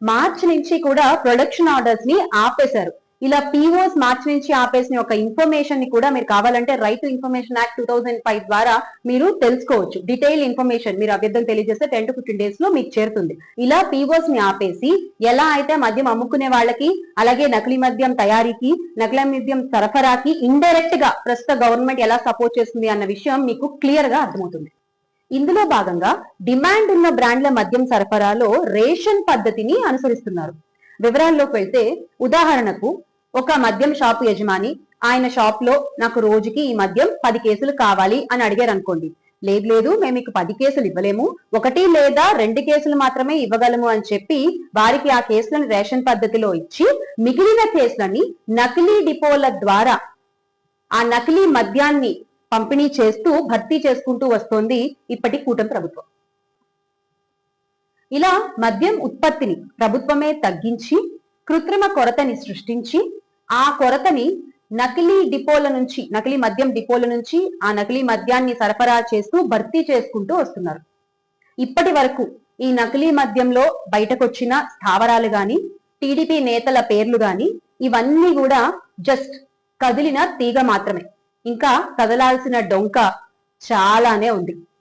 మార్చి నుంచి కూడా production orders ని ఆపేశారు. ఇలా పీఓస్ మార్చి నుంచి ఆపేసిన ఒక ఇన్ఫర్మేషన్ ని కూడా మీరు కావాలంటే రైతు ఇన్ఫర్మేషన్ యాక్ట్ 2005 ద్వారా మీరు తెలుసుకోవచ్చు. డీటెయిల్ ఇన్ఫర్మేషన్ మీరు అభ్యర్థన తెలియజేస్తే 10 to 15 days లో మీకు చేరుతుంది. ఇలా పీఓస్ ని ఆపేసి ఎలా అయితే మద్యం అమ్ముకునే వాళ్ళకి, అలాగే నకిలీ మద్యం తయారీకి, నకిలీ మద్యం సరఫరాకి ఇండైరెక్ట్ గా ప్రస్తుత గవర్నమెంట్ ఎలా సపోర్ట్ చేస్తుంది అన్న విషయం మీకు క్లియర్ గా అర్థమవుతుంది. ఇందులో భాగంగా డిమాండ్ ఉన్న బ్రాండ్ల మద్యం సరఫరాలో రేషన్ పద్ధతిని అనుసరిస్తున్నారు. వివరాల్లోకి వెళ్తే, ఉదాహరణకు ఒక మద్యం షాపు యజమాని ఆయన షాప్ లో నాకు రోజుకి ఈ మద్యం 10 కేసులు కావాలి అని అడిగారు అనుకోండి. లేదు మేము మీకు 10 కేసులు ఇవ్వలేము, 1 లేదా 2 కేసులు మాత్రమే ఇవ్వగలము అని చెప్పి వారికి ఆ కేసులను రేషన్ పద్ధతిలో ఇచ్చి మిగిలిన కేసులని నకిలీ డిపోల ద్వారా ఆ నకిలీ మద్యాన్ని పంపిణీ చేస్తూ భర్తీ చేసుకుంటూ వస్తోంది ఇప్పటి కూటమి ప్రభుత్వం. ఇలా మద్యం ఉత్పత్తిని ప్రభుత్వమే తగ్గించి కృత్రిమ కొరతని సృష్టించి ఆ కొరతని నకిలీ మద్యం డిపోల నుంచి ఆ నకిలీ మద్యాన్ని సరఫరా చేస్తూ భర్తీ చేసుకుంటూ వస్తున్నారు. ఇప్పటి వరకు ఈ నకిలీ మద్యంలో బయటకొచ్చిన స్థావరాలు గాని, టీడీపీ నేతల పేర్లు గాని ఇవన్నీ కూడా జస్ట్ కదిలిన తీగ మాత్రమే. ఇంకా కదలాల్సిన డొంక చాలానే ఉంది.